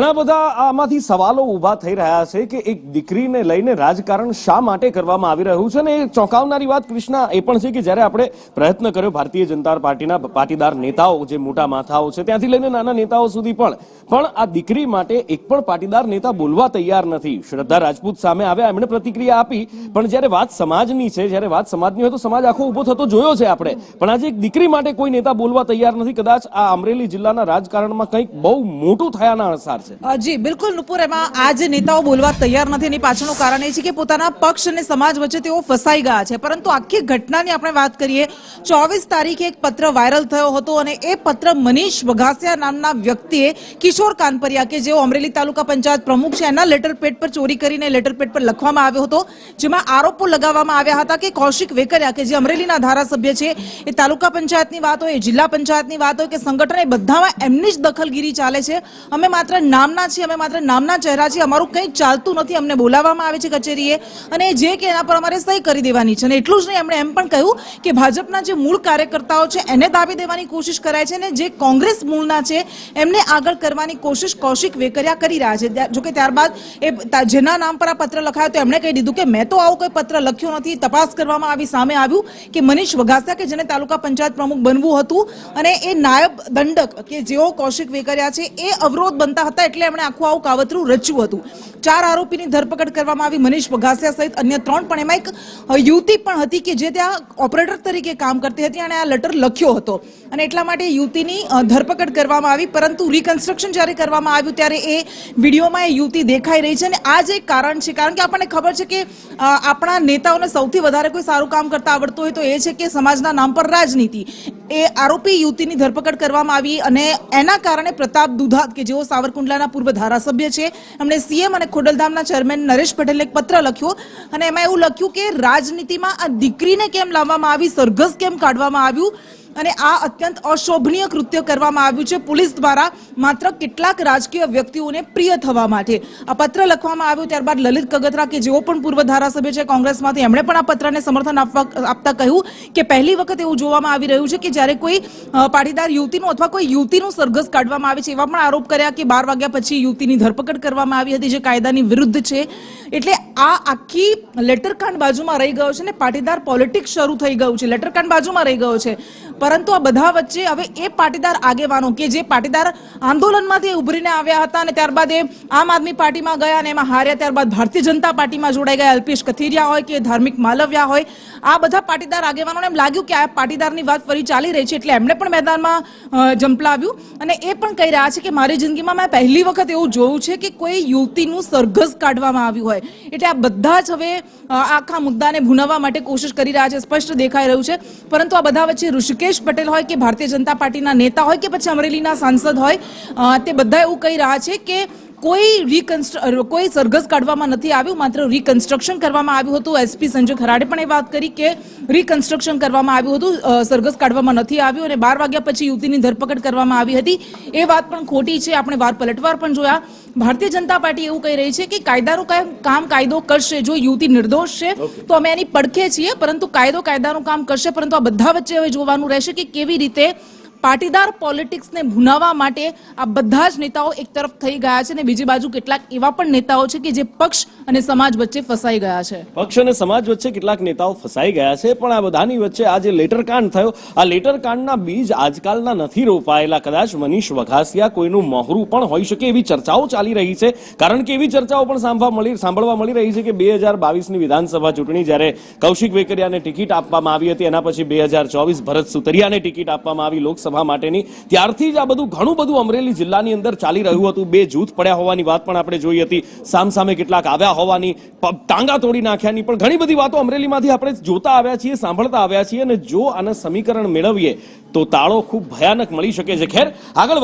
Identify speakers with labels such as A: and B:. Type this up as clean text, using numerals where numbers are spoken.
A: ઘણા બધા આમાંથી સવાલો ઊભા થઈ રહ્યા છે કે એક દીકરીને લઈને રાજકારણ શા માટે કરવામાં આવી રહ્યું છે, અને એ ચોંકાવનારી વાત કૃષ્ણા એ પણ છે કે જ્યારે આપણે પ્રયત્ન કર્યો ભારતીય જનતા પાર્ટીના પાટીદાર નેતાઓ, જે મોટા માથાઓ છે ત્યાંથી લઈને નાના નેતાઓ સુધી પણ આ દીકરી માટે એક પણ પાટીદાર નેતા બોલવા તૈયાર નથી. શ્રદ્ધા રાજપૂત સામે આવ્યા, એમણે પ્રતિક્રિયા આપી, પણ જ્યારે વાત સમાજની છે, જ્યારે વાત સમાજની હોય તો સમાજ આખો ઉભો થતો જોયો છે આપણે, પણ આજે એક દીકરી માટે કોઈ નેતા બોલવા તૈયાર નથી. કદાચ આ અમરેલી જિલ્લાના રાજકારણમાં કંઈક બહુ મોટું થયાના અણસાર છે.
B: જી બિલકુલ નુપુર, એમાં આ જે નેતાઓ બોલવા તૈયાર નથી એની પાછળનું કારણ એ છે કે પોતાના પક્ષ અને સમાજ વચ્ચે તેઓ ફસાઈ ગયા છે. પરંતુ આખી ઘટનાની આપણે વાત કરીએ, 24 તારીખે એક પત્ર વાયરલ થયો હતો અને એ પત્ર મનીષ વઘાસિયા નામના વ્યક્તિએ કિશોર કાનપરિયા, કે જેઓ અમરેલી તાલુકા પંચાયત પ્રમુખ છે, એના લેટર પેડ પર ચોરી કરીને લેટર પેડ પર લખવામાં આવ્યો હતો, જેમાં આરોપો લગાવવામાં આવ્યા હતા કે કૌશિક વેકરિયા, કે જે અમરેલીના ધારાસભ્ય છે, એ તાલુકા પંચાયતની વાત હોય, જિલ્લા પંચાયતની વાત હોય કે સંગઠન, એ બધામાં એમની જ દખલગીરી ચાલે છે. અમે માત્ર નામના છીએ, અમે માત્ર નામના ચહેરા છીએ, અમારું કંઈ ચાલતું નથી, અમને બોલાવવામાં આવે છે કચેરીએ અને જે કે એના પર અમારે સહી કરી દેવાની છે. અને એટલું જ નહીં, એમણે એમ પણ કહ્યું કે ભાજપના જે મૂળ કાર્યકર્તાઓ છે એને દાબી દેવાની કોશિશ કરાય છે અને જે કોંગ્રેસ મૂળના છે એમને આગળ કરવાની કોશિશ કૌશિક વેકરિયા કરી રહ્યા છે. જોકે ત્યારબાદ એ જેના નામ પર આ પત્ર લખાયો તો એમણે કહી દીધું કે મેં તો આવો કોઈ પત્ર લખ્યો નથી. તપાસ કરવામાં આવી, સામે આવ્યું કે મનીષ વઘાસિયા, કે જેને તાલુકા પંચાયત પ્રમુખ બનવું હતું અને એ નાયબ દંડક, કે જેઓ કૌશિક વેકરિયા છે, એ અવરોધ બનતા હતા, એટલે એમણે આખું આવું કાવતરું રચ્યું હતું. 4 આરોપીની ધરપકડ કરવામાં આવી, મનીષ વઘાસિયા સહિત અન્ય 3, પણ એમાં એક યુવતી પણ હતી કે જે ત્યાં ઓપરેટર તરીકે કામ કરતી હતી અને આ લેટર લખ્યો હતો અને એટલા માટે યુવતીની ધરપકડ કરવામાં આવી. પરંતુ રિકન્સ્ટ્રક્શન જ્યારે કરવામાં આવ્યું ત્યારે એ વિડીયોમાં એ યુવતી દેખાઈ રહી છે અને આ જ એક કારણ છે, કારણ કે આપણને ખબર છે કે આપણા નેતાઓને સૌથી વધારે કોઈ સારું કામ કરતા આવડતું હોય તો એ છે કે સમાજના નામ પર રાજનીતિ. એ આરોપી યુવતીની ધરપકડ કરવામાં આવી અને એના કારણે પ્રતાપ દુધાત, કે જેઓ સાવરકુંડલાના પૂર્વ ધારાસભ્ય છે, એમણે સીએમ અને ખોડલધામના ચેરમેન નરેશ પટેલને એક પત્ર લખ્યો અને એમાં એવું લખ્યું કે રાજનીતિમાં આ દીકરીને કેમ લાવવામાં આવી, સરઘસ કેમ કાઢવામાં આવ્યું અને આ અત્યંત અશોભનીય કૃત્ય કરવામાં આવ્યું છે પોલીસ દ્વારા માત્ર કેટલાક રાજકીય વ્યક્તિઓને પ્રિય થવા માટે. આ પત્ર લખવામાં આવ્યું. ત્યારબાદ લલિત કગથરા, કે જેઓ પણ પૂર્વ ધારાસભ્ય છે કોંગ્રેસમાંથી, એમણે પણ આ પત્રને સમર્થન આપતા કહ્યું કે પહેલી વખત એવું જોવામાં આવી રહ્યું છે કે જ્યારે કોઈ પાટીદાર યુવતીનું અથવા કોઈ યુવતીનું સરઘસ કાઢવામાં આવે છે. એવા પણ આરોપ કર્યા કે 12 વાગ્યા પછી યુવતીની ધરપકડ કરવામાં આવી હતી, જે કાયદાની વિરુદ્ધ છે. એટલે આ આખી લેટરકાંડ બાજુમાં રહી ગયો છે ને પાટીદાર પોલિટિક્સ શરૂ થઈ ગયું છે. લેટરકાંડ બાજુમાં રહી ગયો છે, પરંતુ આ બધા વચ્ચે હવે એ પાટીદાર આગેવાનો કે જે પાટીદાર આંદોલનમાંથી ઉભરીને આવ્યા હતા અને ત્યારબાદ એ આમ આદમી પાર્ટીમાં ગયા અને એમાં હાર્યા, ત્યારબાદ ભારતીય જનતા પાર્ટીમાં જોડાઈ ગયા, અલ્પેશ કથિરિયા હોય કે ધાર્મિક માલવ્યા હોય, આ બધા પાટીદાર આગેવાનોને એમ લાગ્યું કે આ પાટીદારની વાત ફરી ચાલી રહી છે, એટલે એમણે પણ મેદાનમાં ઝંપલાવ્યું અને એ પણ કહી રહ્યા છે કે મારી જિંદગીમાં મેં પહેલી વખત એવું જોયું છે કે કોઈ યુવતીનું સરઘસ કાઢવામાં આવ્યું હોય. એટલે આ બધા જ હવે આખા મુદ્દાને ભૂનાવવા માટે કોશિશ કરી રહ્યા છે, સ્પષ્ટ દેખાઈ રહ્યું છે. પરંતુ આ બધા વચ્ચે ઋષિકેશ પટેલ હોય કે ભારતીય જનતા પાર્ટીના નેતા હોય કે પછી અમરેલીના સાંસદ હોય, તે બધા એવું કહી રહ્યા છે કે કોઈ સરઘસ કાઢવામાં નથી આવ્યું, માત્ર રિકન્સ્ટ્રક્શન કરવામાં આવ્યું હતું. એસપી સંજય ખરાડે પણ એ વાત કરી કે રિકન્સ્ટ્રક્શન કરવામાં આવ્યું હતું, સરઘસ કાઢવામાં નથી આવ્યું અને 12 વાગ્યા પછી યુવતીની ધરપકડ કરવામાં આવી હતી. એ વાત પણ ખોટી છે. આપણે વાર પલટવાર પણ જોયા. ભારતીય જનતા પાર્ટી એવું કહી રહી છે કે કાયદાનું કામ કાયદો કરશે. જો યુવતી નિર્દોષ છે તો અમે એની પડખે છીએ, પરંતુ કાયદો કાયદાનું કામ કરશે. પરંતુ આ બધા વચ્ચે હવે જોવાનું રહેશે કે કેવી રીતે પાટીદાર પોલિટિક્સને ભૂનાવવા માટે આ બધા જ નેતાઓ એક તરફ થઈ ગયા છે અને બીજી બાજુ કેટલાક એવા પણ નેતાઓ છે કે જે પક્ષ અને સમાજ વચ્ચે ફસાઈ ગયા છે.
A: પક્ષ અને સમાજ વચ્ચે કેટલાક નેતાઓ ફસાઈ ગયા છે, પણ આ બધાની વચ્ચે આ જે લેટરકાંડ થયો, આ લેટરકાંડના બીજ આજકાલના નથી રોપાયેલા. કદાચ મનીષ વઘાસિયા કોઈનું મોહરું પણ હોઈ શકે એવી ચર્ચાઓ ચાલી રહી છે, કારણ કે એવી ચર્ચાઓ પણ સાંભળવા મળી રહી છે કે 2022ની વિધાનસભા ચૂંટણી જ્યારે કૌશિક વેકરિયાને ટિકિટ આપવામાં આવી હતી, એના પછી 2024 ભરત સુતરિયાને ટિકિટ આપવામાં આવી લોકસભા માટેની, ત્યારથી જ આ બધું ઘણું બધું અમરેલી જિલ્લાની અંદર ચાલી રહ્યું હતું. 2 જૂથ પડ્યા હોવાની વાત પણ આપણે જોઈ હતી, સામસામે કેટલાક આવ્યા હોવાની, ટાંગા તોડી નાખ્યાની, પણ ઘણી બધી વાતો અમરેલીમાંથી આપણે જોતા આવ્યા છીએ, સાંભળતા આવ્યા છીએ અને જો આને સમીકરણ મેળવીએ તો તાળો ખૂબ ભયાનક મળી શકે છે. ખેર આગળ